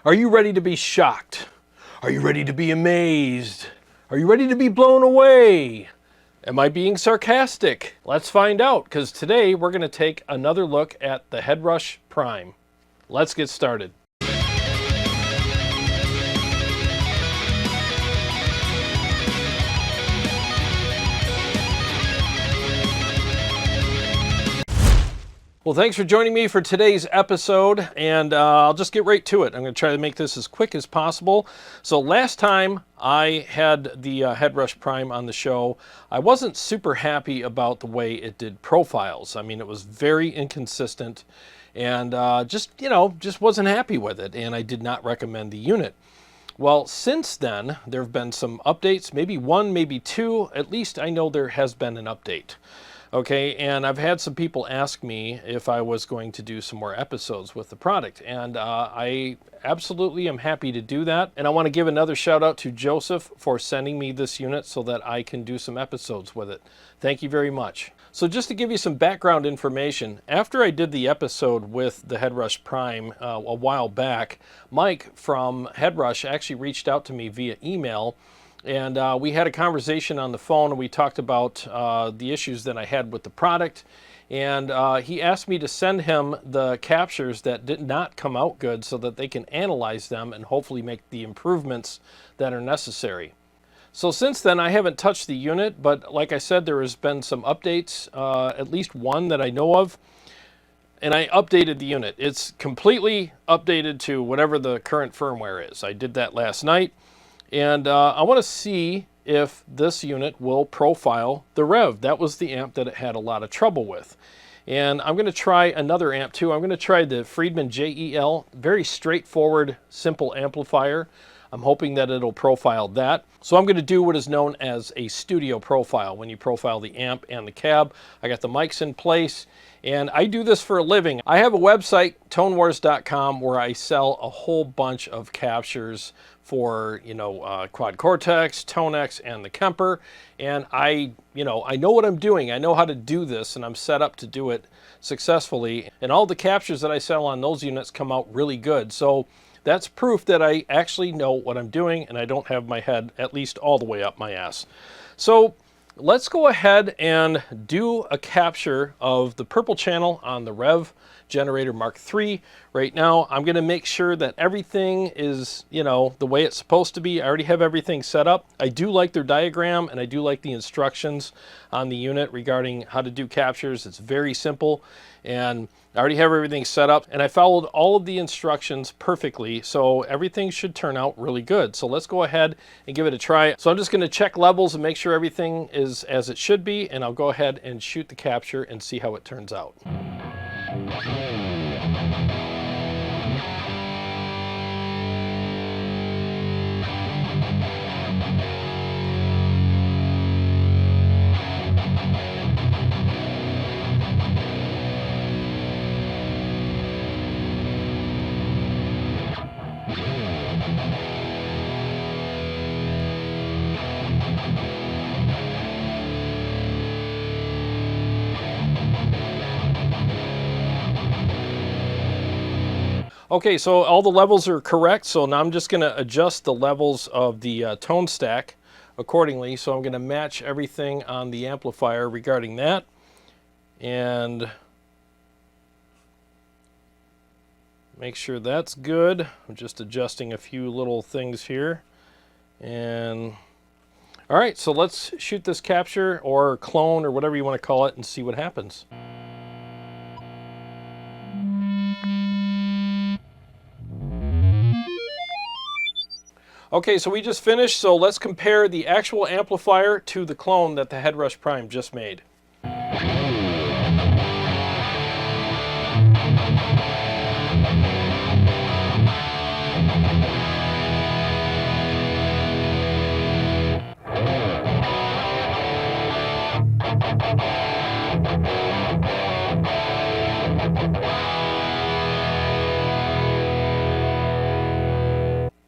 Are you ready to be shocked? Are you ready to be amazed? Are you ready to be blown away? Am I being sarcastic? Let's find out, because today we're going to take another look at the Headrush Prime. Let's get started. Well, thanks for joining me for today's episode, and I'll just get right to it. I'm going to try to make this as quick as possible. So last time I had the Headrush Prime on the show, I wasn't super happy about the way it did profiles. I mean, it was very inconsistent, and just wasn't happy with it, and I did not recommend the unit. Well, since then, there have been some updates, maybe one, maybe two. At least I know there has been an update. Okay, and I've had some people ask me if I was going to do some more episodes with the product, and I absolutely am happy to do that. And I want to give another shout out to Joseph for sending me this unit so that I can do some episodes with it. Thank you very much. So just to give you some background information, after I did the episode with the Headrush Prime a while back, Mike from Headrush actually reached out to me via email. And we had a conversation on the phone, and we talked about the issues that I had with the product. And he asked me to send him the captures that did not come out good so that they can analyze them and hopefully make the improvements that are necessary. So since then, I haven't touched the unit, but like I said, there has been some updates, at least one that I know of. And I updated the unit. It's completely updated to whatever the current firmware is. I did that last night. And I want to see if this unit will profile the Revv. That was the amp that it had a lot of trouble with. And I'm going to try another amp too. I'm going to try the Friedman JEL, very straightforward, simple amplifier. I'm hoping that it'll profile that. So I'm going to do what is known as a studio profile, when you profile the amp and the cab. I got the mics in place, and I do this for a living. I have a website, tonewars.com, where I sell a whole bunch of captures for, quad CORTEX, ToneX, and the KEMPER. And I know what I'm doing. I know how to do this, and I'm set up to do it successfully. And all the captures that I sell on those units come out really good. So that's proof that I actually know what I'm doing, and I don't have my head at least all the way up my ass. So let's go ahead and do a capture of the purple channel on the Revv Generator Mark III. Right now, I'm going to make sure that everything is, the way it's supposed to be. I already have everything set up. I do like their diagram, and I do like the instructions on the unit regarding how to do captures. It's very simple, and I already have everything set up, and I followed all of the instructions perfectly, so everything should turn out really good. So let's go ahead and give it a try. So I'm just going to check levels and make sure everything is as it should be, and I'll go ahead and shoot the capture and see how it turns out. Okay, so all the levels are correct, so now I'm just going to adjust the levels of the tone stack accordingly. So I'm going to match everything on the amplifier regarding that. And make sure that's good. I'm just adjusting a few little things here. And all right, so let's shoot this capture or clone or whatever you want to call it and see what happens. Okay, so we just finished, so let's compare the actual amplifier to the clone that the Headrush Prime just made.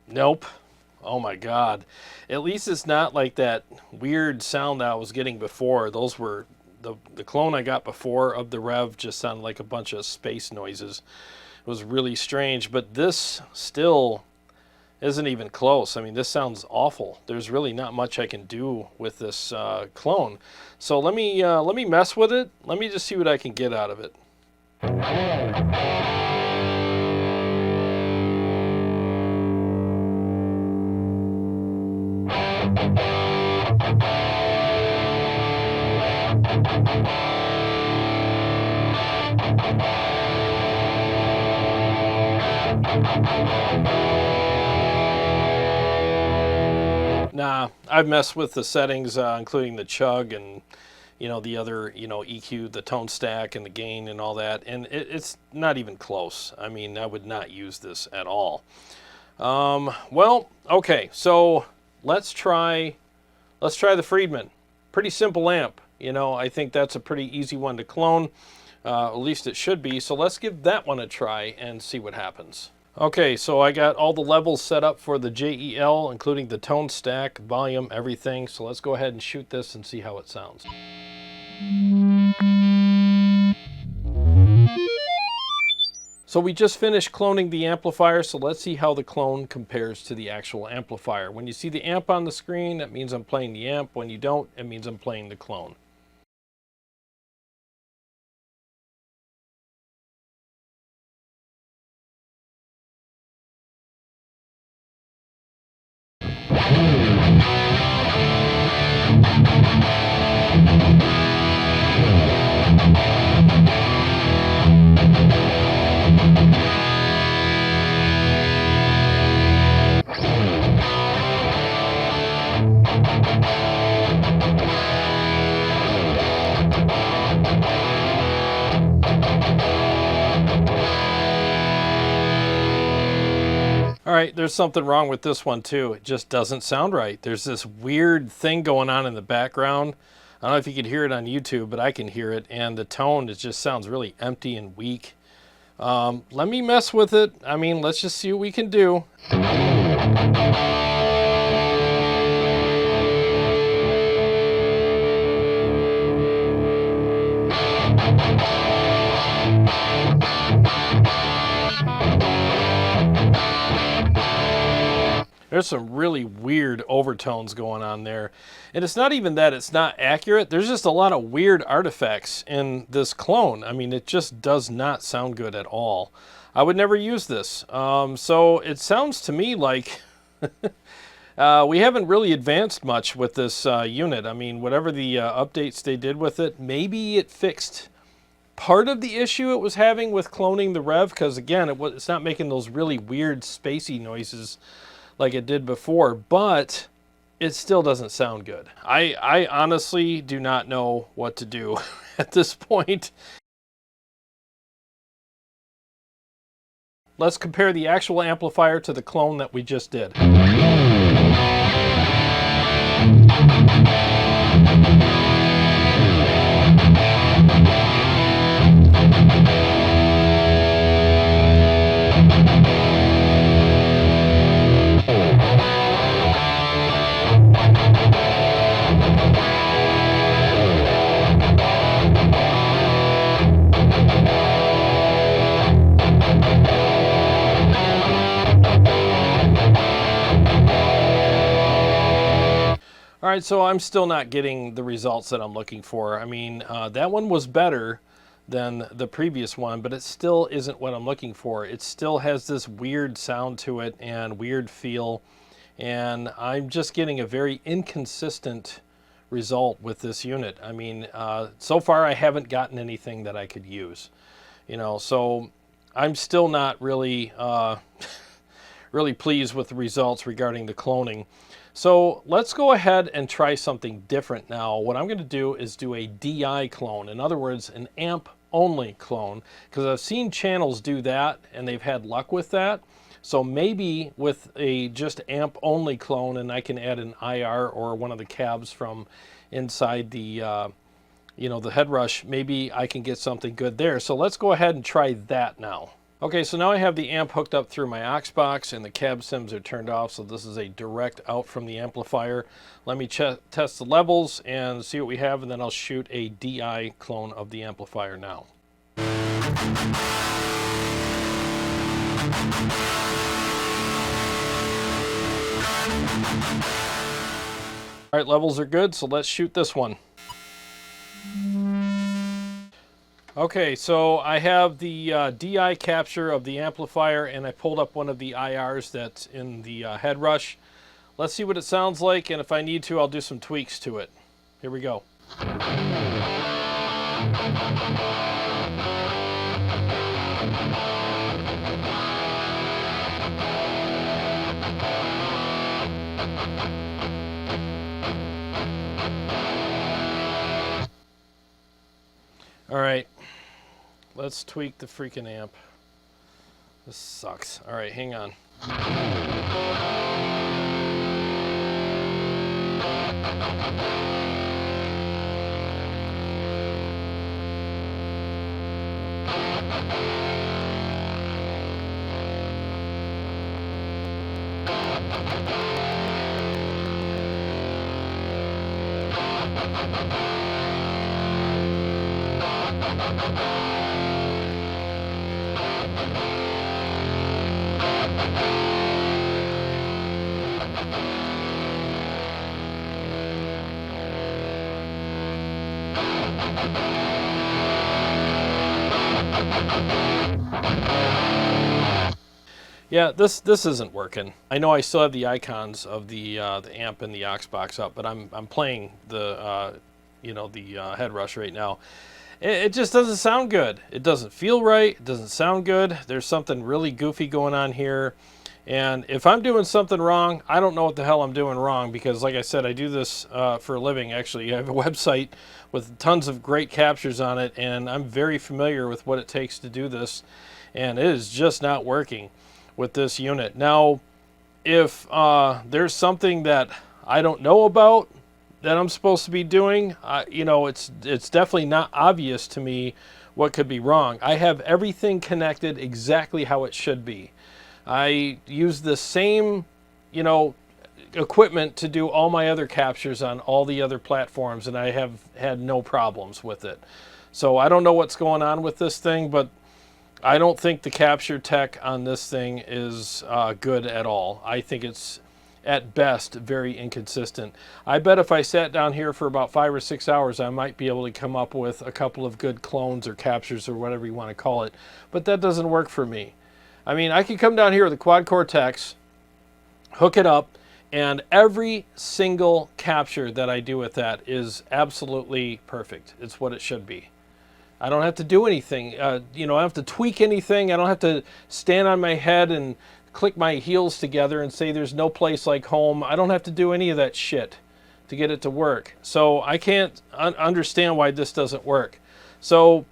Nope. Oh my God. At least it's not like that weird sound that I was getting before. Those were, the clone I got before of the Revv just sounded like a bunch of space noises. was really strange, but this still isn't even close. I mean, this sounds awful. There's really not much I can do with this clone. So let me mess with it. Let me just see what I can get out of it. Nah, I've messed with the settings, including the chug and, you know, the other, you know, EQ, the tone stack and the gain and all that, and it's not even close. I mean, I would not use this at all. Well, okay, so let's try the Friedman. Pretty simple amp. You know, I think that's a pretty easy one to clone. At least it should be. So let's give that one a try and see what happens. Okay, so I got all the levels set up for the JEL, including the tone stack, volume, everything. So let's go ahead and shoot this and see how it sounds. So we just finished cloning the amplifier, so let's see how the clone compares to the actual amplifier. When you see the amp on the screen, that means I'm playing the amp. When you don't, it means I'm playing the clone. All right, there's something wrong with this one too. It just doesn't sound right. There's this weird thing going on in the background. I don't know if you can hear it on YouTube, but I can hear it, and the tone, it just sounds really empty and weak. Let me mess with it. I mean, let's just see what we can do. There's some really weird overtones going on there. And it's not even that it's not accurate. There's just a lot of weird artifacts in this clone. I mean, it just does not sound good at all. I would never use this. So it sounds to me like we haven't really advanced much with this unit. I mean, whatever the updates they did with it, maybe it fixed part of the issue it was having with cloning the Revv, because again, it's not making those really weird spacey noises like it did before, but it still doesn't sound good. I honestly do not know what to do at this point. Let's compare the actual amplifier to the clone that we just did. All right, so I'm still not getting the results that I'm looking for. I mean, that one was better than the previous one, but it still isn't what I'm looking for. It still has this weird sound to it and weird feel, and I'm just getting a very inconsistent result with this unit. I mean, so far I haven't gotten anything that I could use, you know, so I'm still not really, really pleased with the results regarding the cloning. So let's go ahead and try something different now. What I'm going to do is do a DI clone. In other words, an amp only clone, because I've seen channels do that and they've had luck with that. So maybe with a just amp only clone, and I can add an IR or one of the cabs from inside the you know, the Headrush, maybe I can get something good there. So let's go ahead and try that now. Okay, so now I have the amp hooked up through my aux box and the cab sims are turned off, so this is a direct out from the amplifier. Let me test the levels and see what we have, and then I'll shoot a DI clone of the amplifier now. All right, levels are good, so let's shoot this one. Okay, so I have the DI capture of the amplifier, and I pulled up one of the IRs that's in the Headrush. Let's see what it sounds like, and if I need to, I'll do some tweaks to it. Here we go. All right, let's tweak the freaking amp. This sucks. All right, hang on. Yeah, this isn't working. I know I still have the icons of the amp and the aux box up, but I'm playing the Headrush right now. It just doesn't sound good. It doesn't feel right. It doesn't sound good. There's something really goofy going on here. And if I'm doing something wrong, I don't know what the hell I'm doing wrong, because like I said, I do this for a living. Actually, I have a website with tons of great captures on it, and I'm very familiar with what it takes to do this, and it is just not working with this unit. Now, if there's something that I don't know about that I'm supposed to be doing, it's definitely not obvious to me what could be wrong. I have everything connected exactly how it should be. I use the same, equipment to do all my other captures on all the other platforms, and I have had no problems with it. So I don't know what's going on with this thing, but I don't think the capture tech on this thing is good at all. I think it's, at best, very inconsistent. I bet if I sat down here for about 5 or 6 hours, I might be able to come up with a couple of good clones or captures or whatever you want to call it, but that doesn't work for me. I mean, I could come down here with a quad CORTEX, hook it up, and every single capture that I do with that is absolutely perfect. It's what it should be. I don't have to do anything. I don't have to tweak anything. I don't have to stand on my head and click my heels together and say there's no place like home. I don't have to do any of that shit to get it to work. So I can't understand why this doesn't work. So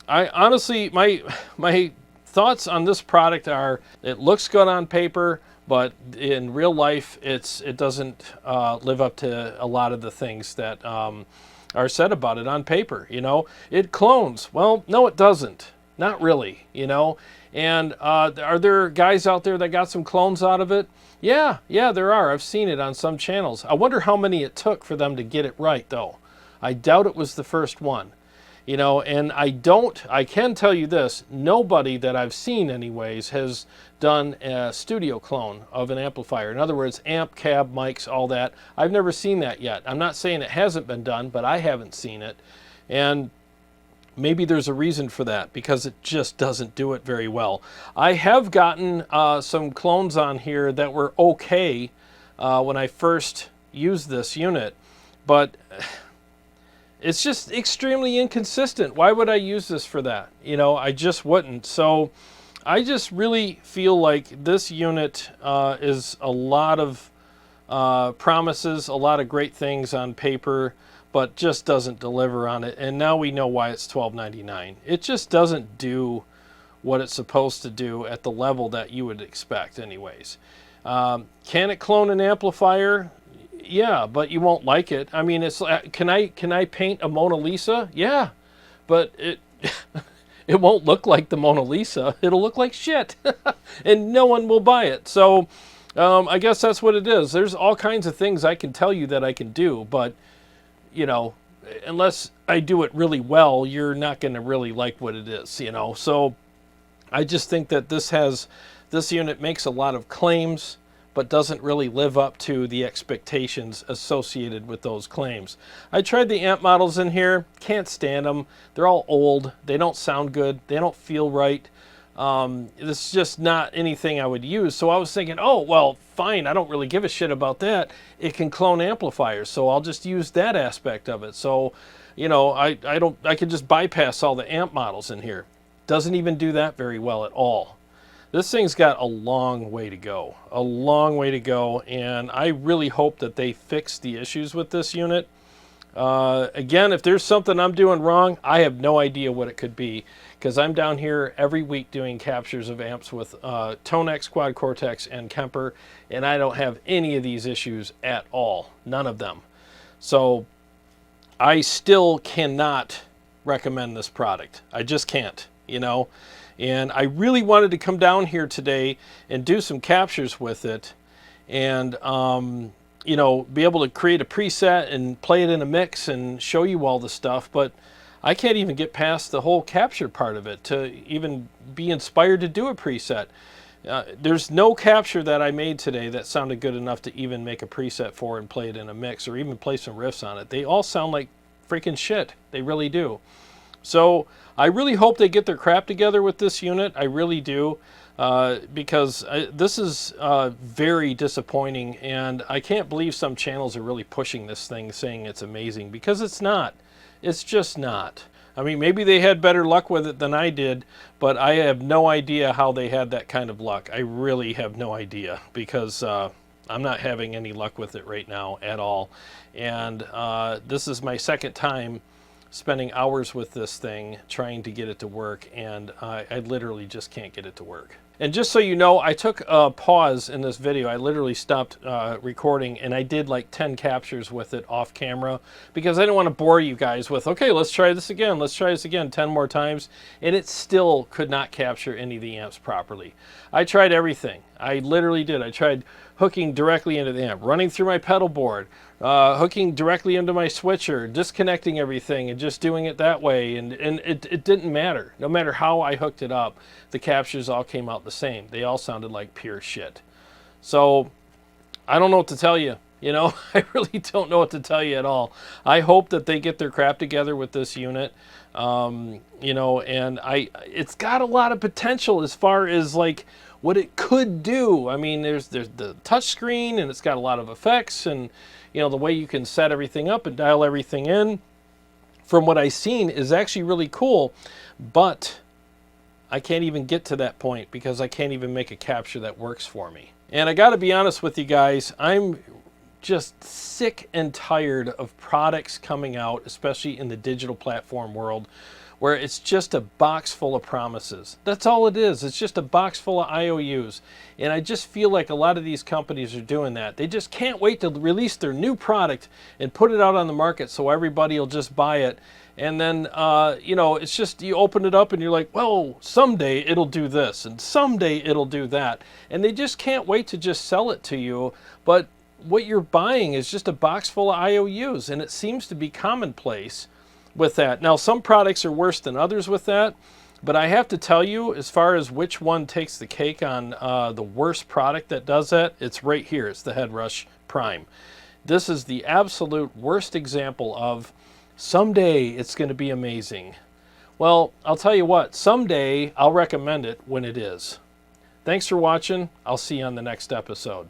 I honestly, my thoughts on this product are, it looks good on paper, but in real life, it doesn't live up to a lot of the things that are said about it on paper. It clones. Well, no, it doesn't. Not really. And are there guys out there that got some clones out of it? Yeah, there are. I've seen it on some channels. I wonder how many it took for them to get it right, though. I doubt it was the first one. And I can tell you this, nobody that I've seen anyways has done a studio clone of an amplifier. In other words, amp, cab, mics, all that. I've never seen that yet. I'm not saying it hasn't been done, but I haven't seen it. And maybe there's a reason for that, because it just doesn't do it very well. I have gotten some clones on here that were okay when I first used this unit, but it's just extremely inconsistent. Why would I use this for that? I just wouldn't. So I just really feel like this unit is a lot of promises, a lot of great things on paper, but just doesn't deliver on it. And now we know why it's $12.99. It just doesn't do what it's supposed to do at the level that you would expect anyways. Can it clone an amplifier? Yeah, but you won't like it. I mean, it's can I paint a Mona Lisa? Yeah, but it it won't look like the Mona Lisa. It'll look like shit, and no one will buy it. So I guess that's what it is. There's all kinds of things I can tell you that I can do, but unless I do it really well, you're not going to really like what it is. So I just think that this unit makes a lot of claims, but doesn't really live up to the expectations associated with those claims. I tried the amp models in here, can't stand them. They're all old, they don't sound good, they don't feel right. This is just not anything I would use. So I was thinking, oh, well, fine, I don't really give a shit about that. It can clone amplifiers, so I'll just use that aspect of it. So, you know, I can just bypass all the amp models in here. Doesn't even do that very well at all. This thing's got a long way to go, and I really hope that they fix the issues with this unit. Again, if there's something I'm doing wrong, I have no idea what it could be, because I'm down here every week doing captures of amps with ToneX, Quad Cortex, and KEMPER, and I don't have any of these issues at all, none of them. So I still cannot recommend this product. I just can't, you know. And I really wanted to come down here today and do some captures with it, and you know, be able to create a preset and play it in a mix and show you all the stuff, but I can't even get past the whole capture part of it to even be inspired to do a preset. There's no capture that I made today that sounded good enough to even make a preset for and play it in a mix or even play some riffs on it. They all sound like freaking shit. They really do. So I really hope they get their crap together with this unit. I really do. Because this is very disappointing, and I can't believe some channels are really pushing this thing saying it's amazing, because it's not. It's just not. I mean, maybe they had better luck with it than I did, but I have no idea how they had that kind of luck. I really have no idea, because I'm not having any luck with it right now at all. And this is my second time spending hours with this thing trying to get it to work, and I literally just can't get it to work. And just so you know, I took a pause in this video. I literally stopped recording, and I did like 10 captures with it off camera, because I didn't want to bore you guys with, okay, let's try this again, let's try this again 10 more times, and it still could not capture any of the amps properly. I tried everything. I literally did. I tried hooking directly into the amp, running through my pedal board, hooking directly into my switcher, disconnecting everything and just doing it that way, and it didn't matter. No matter how I hooked it up, the captures all came out the same. They all sounded like pure shit. So I don't know what to tell you. You know, I really don't know what to tell you at all. I hope that they get their crap together with this unit. You know, and it's got a lot of potential as far as like what it could do. I mean, there's the touch screen, and it's got a lot of effects, and you know, the way you can set everything up and dial everything in, from what I've seen, is actually really cool. But I can't even get to that point because I can't even make a capture that works for me. And I got to be honest with you guys, I'm just sick and tired of products coming out, especially in the digital platform world, where it's just a box full of promises. That's all it is. It's just a box full of IOUs. And I just feel like a lot of these companies are doing that. They just can't wait to release their new product and put it out on the market so everybody will just buy it. And then, you know, it's just, you open it up and you're like, well, someday it'll do this and someday it'll do that. And they just can't wait to just sell it to you. But what you're buying is just a box full of IOUs, and it seems to be commonplace with that. Now, some products are worse than others with that, but I have to tell you, as far as which one takes the cake on the worst product that does that, it's right here. It's the Headrush Prime. This is the absolute worst example of someday it's going to be amazing. Well, I'll tell you what, someday I'll recommend it when it is. Thanks for watching. I'll see you on the next episode.